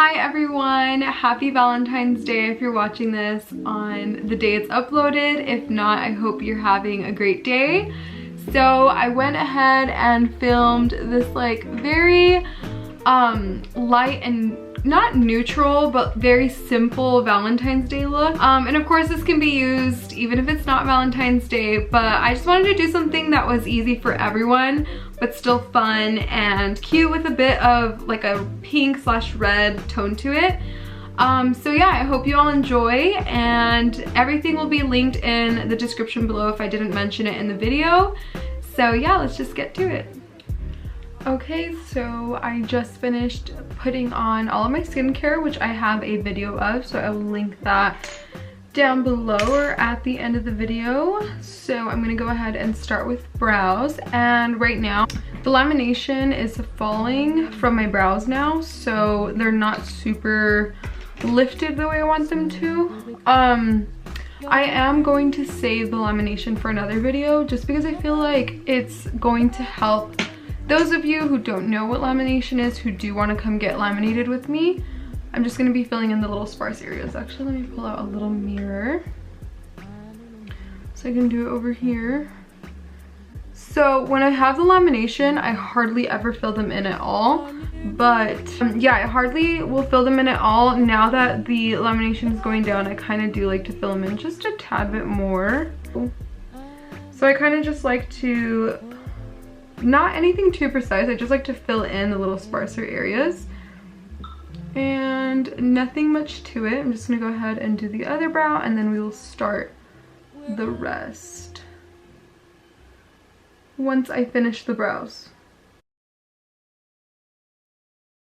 Hi everyone, happy Valentine's Day if you're watching this on the day it's uploaded. If not, I hope you're having a great day. So I went ahead and filmed this like very light and not neutral but very simple Valentine's Day look. And of course this can be used even if it's not Valentine's Day, but I just wanted to do something that was easy for everyone but still fun and cute with a bit of like a pink/red tone to it. So yeah, I hope you all enjoy, and everything will be linked in the description below if I didn't mention it in the video. So yeah, let's just get to it. Okay, so I just finished putting on all of my skincare, which I have a video of, so I will link that down below or at the end of the video. So I'm gonna go ahead and start with brows, and right now the lamination is falling from my brows now, so they're not super lifted the way I want them to. I am going to save the lamination for another video just because I feel like it's going to help those of you who don't know what lamination is, who do want to come get laminated with me. I'm just going to be filling in the little sparse areas. Actually, let me pull out a little mirror so I can do it over here. So when I have the lamination, I hardly ever fill them in at all. But yeah, I hardly will fill them in at all. Now that the lamination is going down, I kind of do like to fill them in just a tad bit more. So I kind of just like to, not anything too precise, I just like to fill in the little sparser areas. And nothing much to it. I'm just gonna go ahead and do the other brow, and then we will start the rest once I finish the brows.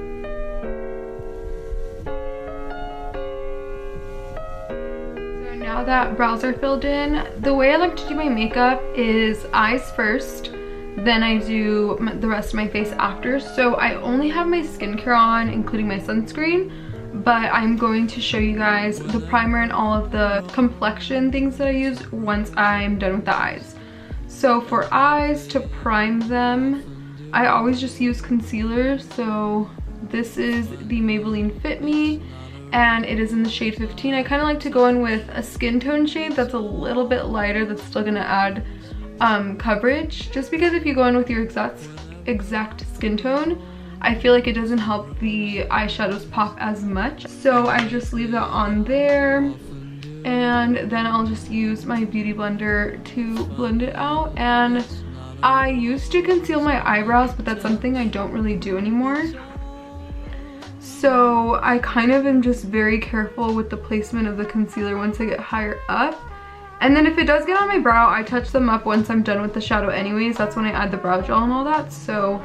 So now that brows are filled in, the way I like to do my makeup is eyes first, then I do the rest of my face after. So I only have my skincare on, including my sunscreen, but I'm going to show you guys the primer and all of the complexion things that I use once I'm done with the eyes. So for eyes, to prime them, I always just use concealer. So this is the Maybelline Fit Me, and it is in the shade 15. I kind of like to go in with a skin tone shade that's a little bit lighter, that's still gonna add coverage, just because if you go in with your exact skin tone, I feel like it doesn't help the eyeshadows pop as much. So I just leave that on there, and then I'll just use my beauty blender to blend it out. And I used to conceal my eyebrows, but that's something I don't really do anymore. So I kind of am just very careful with the placement of the concealer once I get higher up. And then if it does get on my brow, I touch them up once I'm done with the shadow anyways. That's when I add the brow gel and all that, so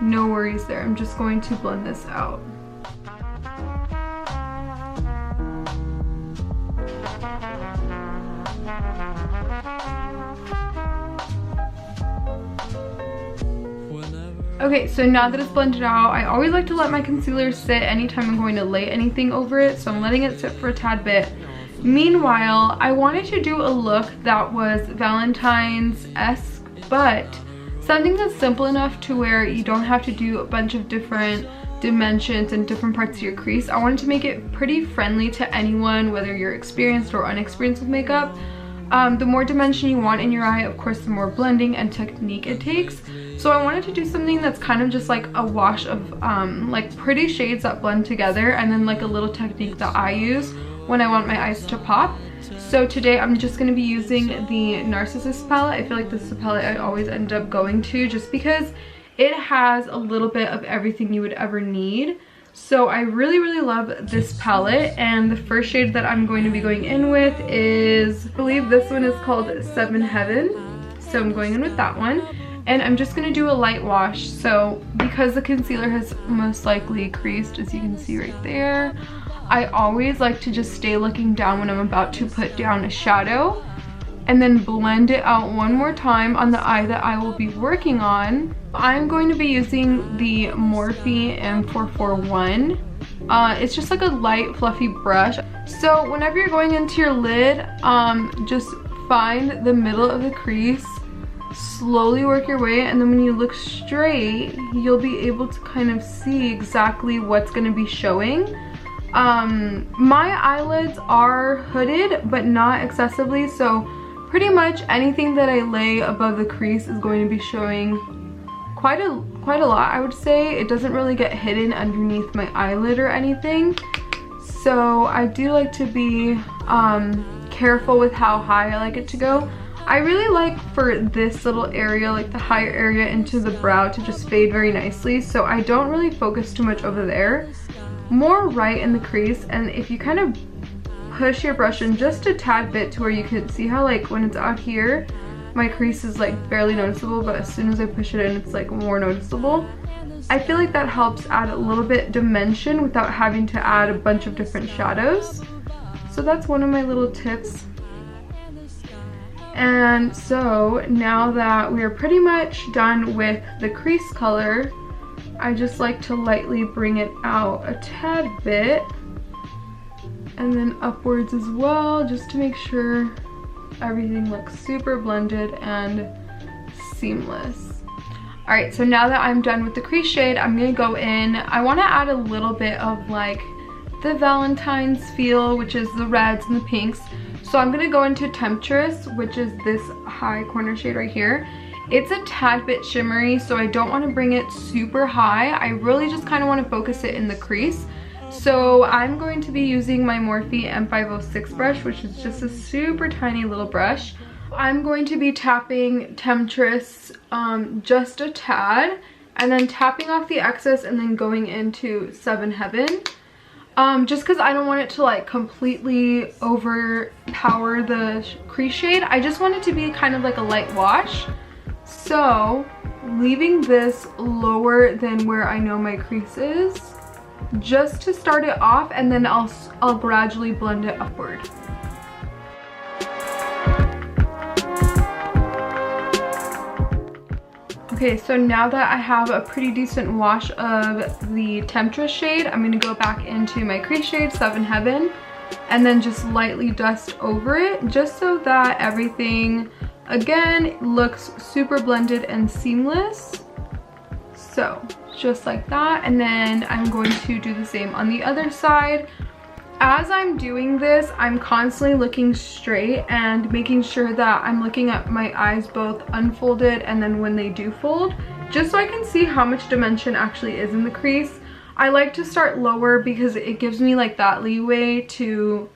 no worries there. I'm just going to blend this out. Okay, so now that it's blended out, I always like to let my concealer sit anytime I'm going to lay anything over it, so I'm letting it sit for a tad bit. Meanwhile, I wanted to do a look that was Valentine's-esque, but something that's simple enough to where you don't have to do a bunch of different dimensions and different parts of your crease. I wanted to make it pretty friendly to anyone, whether you're experienced or unexperienced with makeup. The more dimension you want in your eye, of course, the more blending and technique it takes. So I wanted to do something that's kind of just like a wash of like pretty shades that blend together, and then like a little technique that I use when I want my eyes to pop. So today I'm just going to be using the Narcissus palette. I feel like this is a palette I always end up going to just because it has a little bit of everything you would ever need. So I really love this palette, and the first shade that I'm going to be going in with is, I believe this one is called Seven Heaven. So I'm going in with that one, and I'm just going to do a light wash. So because the concealer has most likely creased, as you can see right there, I always like to just stay looking down when I'm about to put down a shadow, and then blend it out one more time on the eye that I will be working on. I'm going to be using the Morphe M441. It's just like a light fluffy brush. So whenever you're going into your lid, just find the middle of the crease slowly work your way, and then when you look straight, you'll be able to kind of see exactly what's going to be showing. My eyelids are hooded, but not excessively, so pretty much anything that I lay above the crease is going to be showing quite a lot, I would say. It doesn't really get hidden underneath my eyelid or anything, so I do like to be careful with how high I like it to go. I really like for this little area, like the higher area into the brow, to just fade very nicely, so I don't really focus too much over there. More right in the crease, and if you kind of push your brush in just a tad bit to where you can see how, like, when it's out here, my crease is like barely noticeable, but as soon as I push it in, it's like more noticeable. I feel like that helps add a little bit dimension without having to add a bunch of different shadows. So that's one of my little tips. And so now that we are pretty much done with the crease color, I just like to lightly bring it out a tad bit, and then upwards as well, just to make sure everything looks super blended and seamless. Alright, so now that I'm done with the crease shade, I'm gonna go in. I want to add a little bit of like the Valentine's feel, which is the reds and the pinks. So I'm gonna go into Temptress, which is this high corner shade right here. It's a tad bit shimmery, so I don't want to bring it super high. I really just kind of want to focus it in the crease. So I'm going to be using my Morphe M506 brush, which is just a super tiny little brush. I'm going to be tapping Temptress just a tad, and then tapping off the excess, and then going into Seven Heaven. Just because I don't want it to like completely overpower the crease shade. I just want it to be kind of like a light wash. So leaving this lower than where I know my crease is, just to start it off, and then I'll gradually blend it upward. Okay, so now that I have a pretty decent wash of the Temptress shade, I'm going to go back into my crease shade, Seven Heaven, and then just lightly dust over it, just so that everything, again, looks super blended and seamless. So, just like that, and then I'm going to do the same on the other side. As I'm doing this, I'm constantly looking straight and making sure that I'm looking at my eyes both unfolded and then when they do fold, just so I can see how much dimension actually is in the crease. I like to start lower because it gives me like that leeway to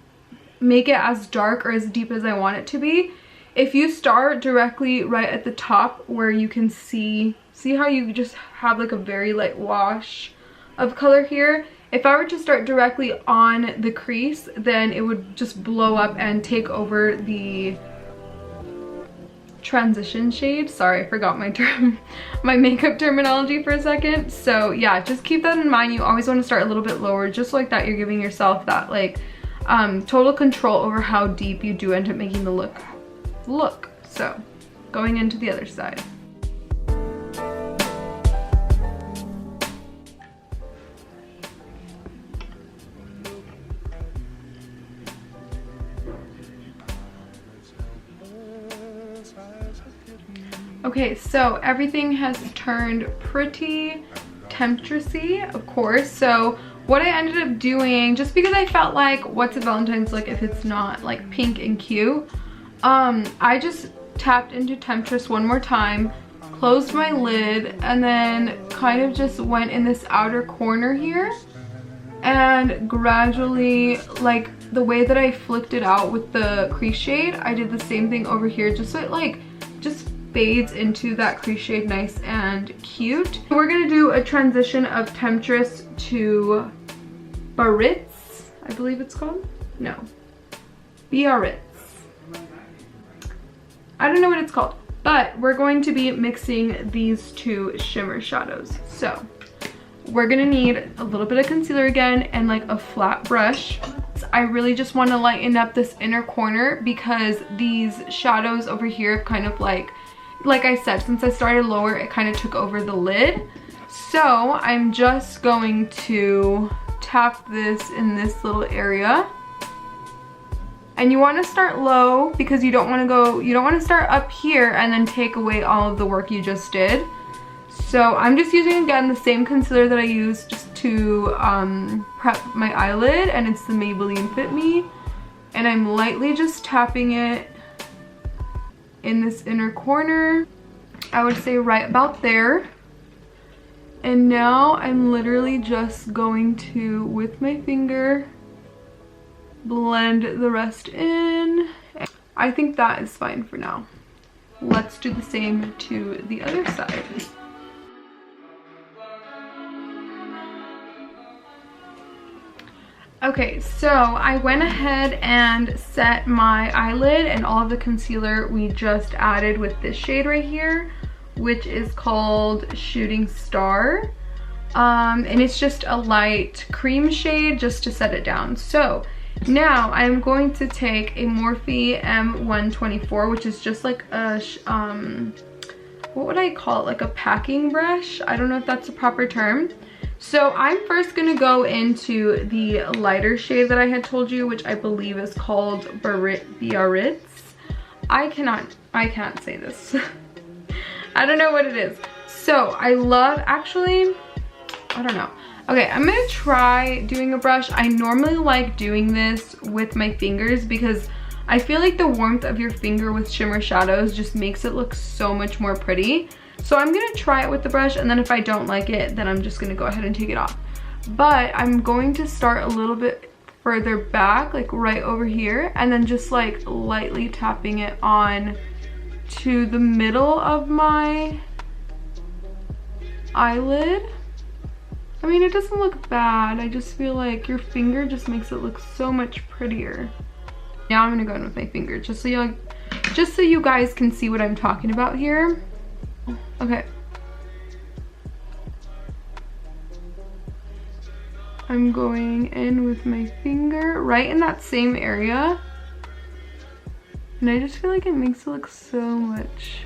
make it as dark or as deep as I want it to be. If you start directly right at the top where you can see how you just have like a very light wash of color here, if I were to start directly on the crease, then it would just blow up and take over the transition shade. Sorry, I forgot my makeup terminology for a second. So yeah, just keep that in mind. You always want to start a little bit lower, just like that you're giving yourself that like total control over how deep you do end up making the look. So going into the other side. Okay, so everything has turned pretty Temptress-y, of course. So what I ended up doing, just because I felt like what's a Valentine's like if it's not like pink and cute, I just tapped into Temptress one more time, closed my lid, and then kind of just went in this outer corner here, and gradually, like the way that I flicked it out with the crease shade, I did the same thing over here, just so it like just fades into that crease shade nice and cute. We're gonna do a transition of Temptress to Biarritz, I believe it's called? No, Biarritz. I don't know what it's called, but we're going to be mixing these two shimmer shadows. So we're gonna need a little bit of concealer again and like a flat brush. I really just want to lighten up this inner corner because these shadows over here have kind of like I said, since I started lower, it kind of took over the lid. So I'm just going to tap this in this little area And you want to start low because you don't want to start up here and then take away all of the work you just did. So I'm just using, again, the same concealer that I used just to prep my eyelid, and it's the Maybelline Fit Me. And I'm lightly just tapping it in this inner corner. I would say right about there. And now I'm literally just going to, with my finger, blend the rest in. I think that is fine for now. Let's do the same to the other side. Okay, so I went ahead and set my eyelid and all of the concealer we just added with this shade right here, which is called Shooting Star. And it's just a light cream shade just to set it down. So now I'm going to take a Morphe M124, which is just like a, what would I call it? Like a packing brush. I don't know if that's a proper term. So I'm first gonna go into the lighter shade that I had told you, which I believe is called Biarritz. I can't say this. I don't know what it is. So I love, actually, I don't know. Okay, I'm gonna try doing a brush. I normally like doing this with my fingers because I feel like the warmth of your finger with shimmer shadows just makes it look so much more pretty. So I'm gonna try it with the brush, and then if I don't like it, then I'm just gonna go ahead and take it off. But I'm going to start a little bit further back, like right over here, and then just like lightly tapping it on to the middle of my eyelid. I mean, it doesn't look bad. I just feel like your finger just makes it look so much prettier. Now I'm gonna go in with my finger just so you guys can see what I'm talking about here. Okay. I'm going in with my finger right in that same area. And I just feel like it makes it look so much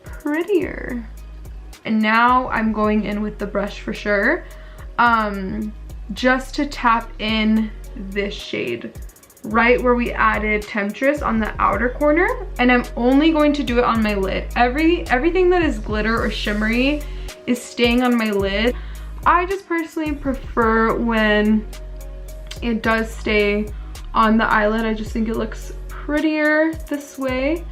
prettier. And now I'm going in with the brush for sure, just to tap in this shade right where we added Temptress on the outer corner. And I'm only going to do it on my lid. Everything that is glitter or shimmery is staying on my lid. I just personally prefer when it does stay on the eyelid. I just think it looks prettier this way.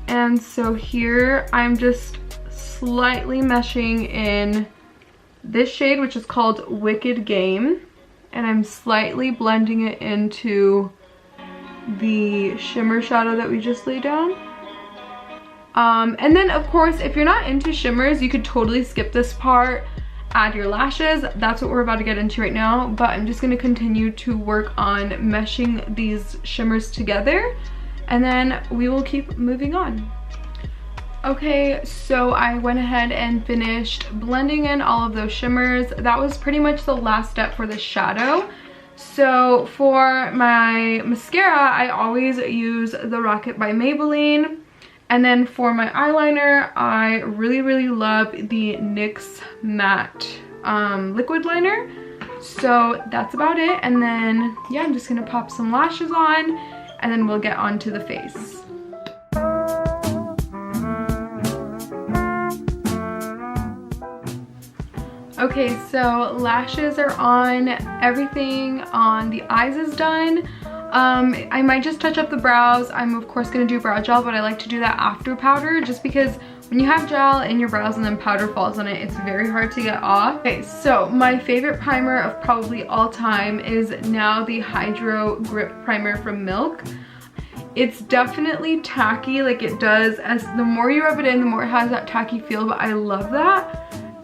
And so here I'm just slightly meshing in this shade, which is called Wicked Game, and I'm slightly blending it into the shimmer shadow that we just laid down. And then of course, if you're not into shimmers, you could totally skip this part, add your lashes. That's what we're about to get into right now, but I'm just going to continue to work on meshing these shimmers together, and then we will keep moving on. Okay, so I went ahead and finished blending in all of those shimmers. That was pretty much the last step for the shadow. So for my mascara, I always use the Rocket by Maybelline. And then for my eyeliner, I really love the NYX Matte liquid liner. So that's about it. And then, yeah, I'm just gonna pop some lashes on, and then we'll get on to the face. Okay, so lashes are on, everything on the eyes is done. I might just touch up the brows. I'm of course gonna do brow gel, but I like to do that after powder just because when you have gel in your brows and then powder falls on it, it's very hard to get off. Okay, so my favorite primer of probably all time is now the Hydro Grip Primer from Milk. It's definitely tacky, like it does, as the more you rub it in, the more it has that tacky feel, but I love that.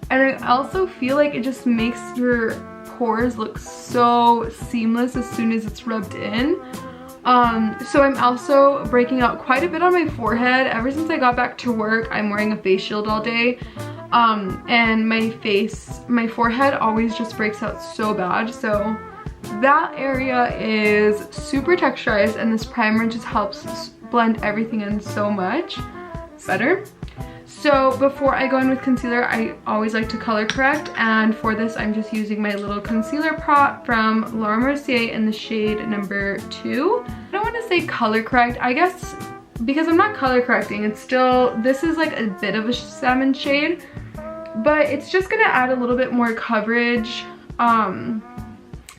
And I also feel like it just makes your pores look so seamless as soon as it's rubbed in. So I'm also breaking out quite a bit on my forehead. Ever since I got back to work, I'm wearing a face shield all day. And my forehead always just breaks out so bad. So that area is super texturized, and this primer just helps blend everything in so much better. So before I go in with concealer, I always like to color correct, and for this I'm just using my little concealer pot from Laura Mercier in the shade number 2. I don't want to say color correct, I guess, because I'm not color correcting. It's still, this is like a bit of a salmon shade, but it's just gonna add a little bit more coverage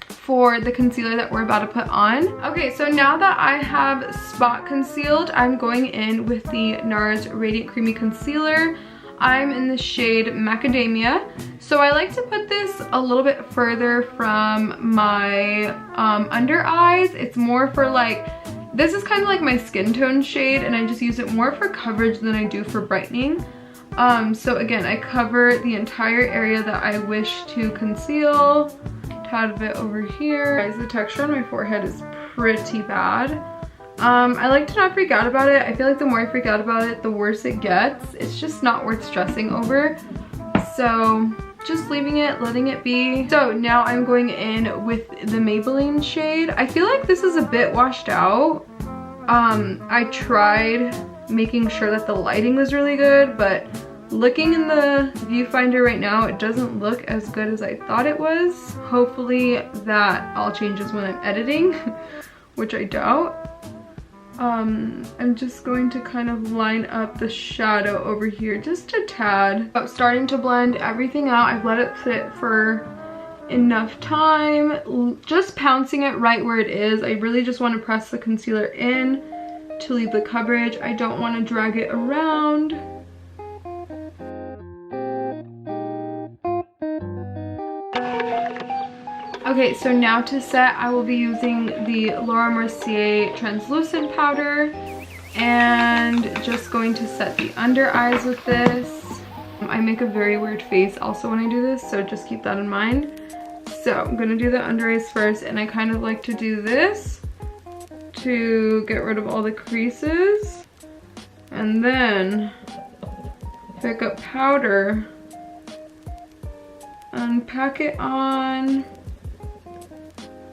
for the concealer that we're about to put on. Okay, so now that I have spot concealed, I'm going in with the NARS Radiant Creamy Concealer. I'm in the shade Macadamia. So I like to put this a little bit further from my under eyes. It's more for like, this is kind of like my skin tone shade, and I just use it more for coverage than I do for brightening. So again, I cover the entire area that I wish to conceal. Tad of it over here. Guys, the texture on my forehead is pretty bad. I like to not freak out about it. I feel like the more I freak out about it, the worse it gets. It's just not worth stressing over. So just leaving it, letting it be. So now I'm going in with the Maybelline shade. I feel like this is a bit washed out. I tried making sure that the lighting was really good, but looking in the viewfinder right now, it doesn't look as good as I thought it was. Hopefully that all changes when I'm editing, which I doubt. I'm just going to kind of line up the shadow over here just a tad. I'm starting to blend everything out. I've let it sit for enough time, just pouncing it right where it is. I really just want to press the concealer in to leave the coverage. I don't want to drag it around. Okay, so now to set, I will be using the Laura Mercier translucent powder and just going to set the under eyes with this. I make a very weird face also when I do this, so just keep that in mind. So I'm gonna do the under eyes first, and I kind of like to do this to get rid of all the creases, and then pick up powder and pack it on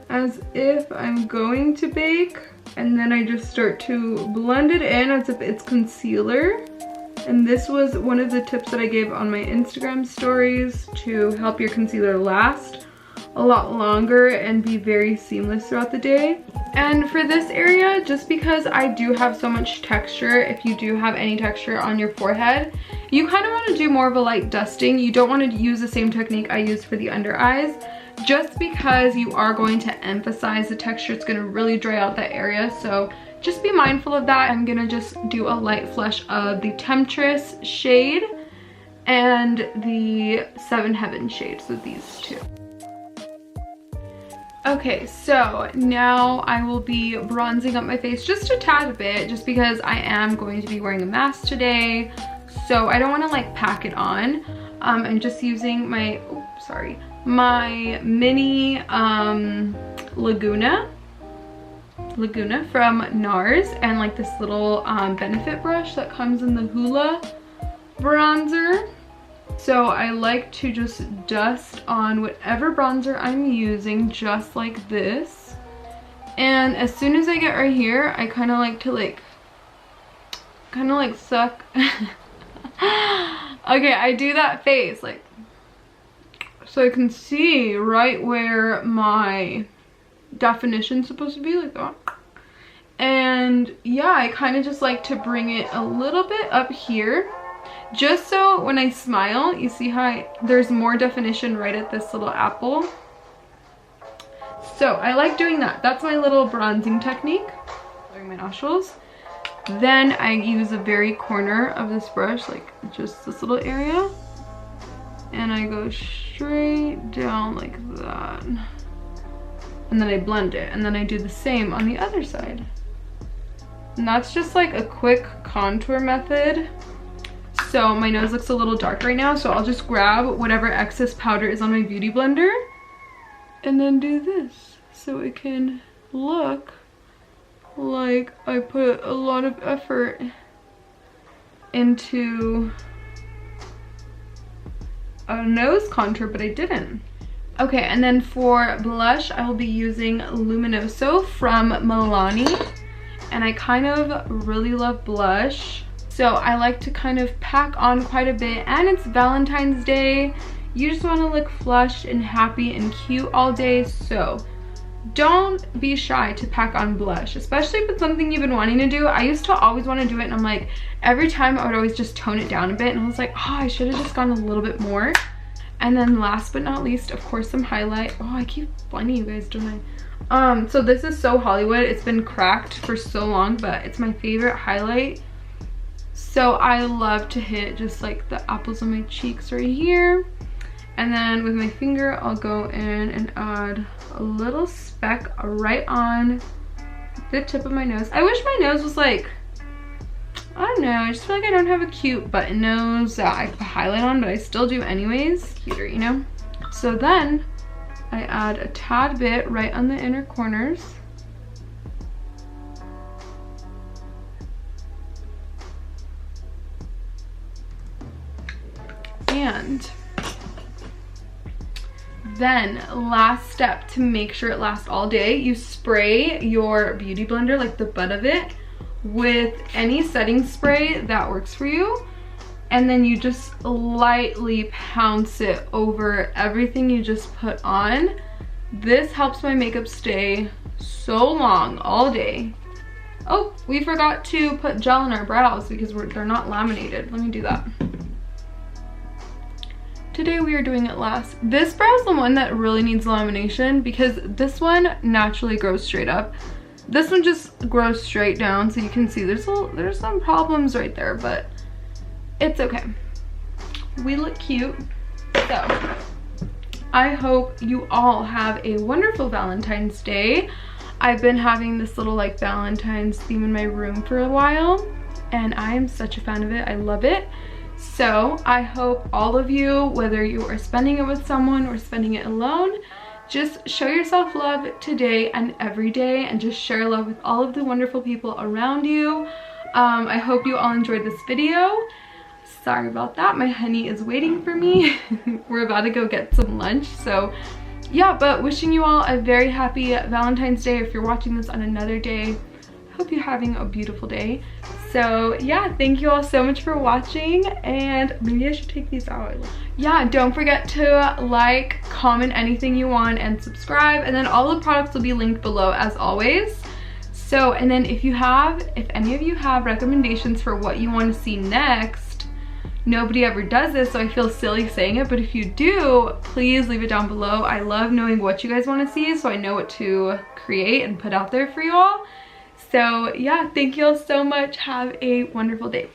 as if I'm going to bake, and then I just start to blend it in as if it's concealer. And this was one of the tips that I gave on my Instagram stories to help your concealer last a lot longer and be very seamless throughout the day. And for this area, just because I do have so much texture, if you do have any texture on your forehead, you kind of want to do more of a light dusting. You don't want to use the same technique I used for the under eyes, just because you are going to emphasize the texture. It's going to really dry out that area, so just be mindful of that. I'm going to just do a light flush of the Temptress shade and the Seven Heaven shade, so these two. Okay, so now I will be bronzing up my face just a tad bit, just because I am going to be wearing a mask today, so I don't want to like pack it on. I'm just using my, my mini Laguna from NARS, and like this little Benefit brush that comes in the Hoola bronzer. So I like to just dust on whatever bronzer I'm using, just like this. And as soon as I get right here, I kind of like to suck. Okay, I do that face like, so I can see right where my definition's supposed to be, like that. And yeah, I kind of just like to bring it a little bit up here, just so when I smile, you see how there's more definition right at this little apple. So I like doing that. That's my little bronzing technique. Coloring my nostrils. Then I use the very corner of this brush, like just this little area, and I go straight down like that. And then I blend it, and then I do the same on the other side. And that's just like a quick contour method. So my nose looks a little dark right now, so I'll just grab whatever excess powder is on my beauty blender and then do this, so it can look like I put a lot of effort into a nose contour, but I didn't. Okay, and then for blush, I will be using Luminoso from Milani, and I kind of really love blush. So I like to kind of pack on quite a bit, and it's Valentine's Day. You just want to look flushed and happy and cute all day, so don't be shy to pack on blush, especially if it's something you've been wanting to do. I used to always want to do it, and I'm like, every time I would always just tone it down a bit, and I was like, oh, I should have just gone a little bit more. And then last but not least, of course, some highlight. Oh, I keep blinding you guys, don't I? So this is So Hollywood. It's been cracked for so long, but it's my favorite highlight. So I love to hit just like the apples on my cheeks right here. And then with my finger, I'll go in and add a little speck right on the tip of my nose. I wish my nose was like, I don't know, I just feel like I don't have a cute button nose that I put highlight on, but I still do anyways. Cuter, you know? So then I add a tad bit right on the inner corners. And then last step, to make sure it lasts all day, you spray your beauty blender, like the butt of it, with any setting spray that works for you, and then you just lightly pounce it over everything you just put on. This helps my makeup stay so long, all day. Oh, we forgot to put gel in our brows because they're not laminated. Let me do that. Today we are doing it last. This brow is the one that really needs lamination because this one naturally grows straight up. This one just grows straight down, so you can see there's some problems right there, but it's okay. We look cute. So I hope you all have a wonderful Valentine's Day. I've been having this little like Valentine's theme in my room for a while, and I am such a fan of it. I love it. So I hope all of you, whether you are spending it with someone or spending it alone, just show yourself love today and every day, and just share love with all of the wonderful people around you. I hope you all enjoyed this video. Sorry about that, my honey is waiting for me. We're about to go get some lunch, so yeah, but wishing you all a very happy Valentine's Day. If you're watching this on another day, hope you're having a beautiful day. So yeah, thank you all so much for watching, and maybe I should take these out. Yeah, don't forget to like, comment anything you want, and subscribe, and then all the products will be linked below as always. So, and then if any of you have recommendations for what you want to see next, nobody ever does this, so I feel silly saying it, but if you do, please leave it down below. I love knowing what you guys want to see, so I know what to create and put out there for you all. So yeah, thank you all so much. Have a wonderful day.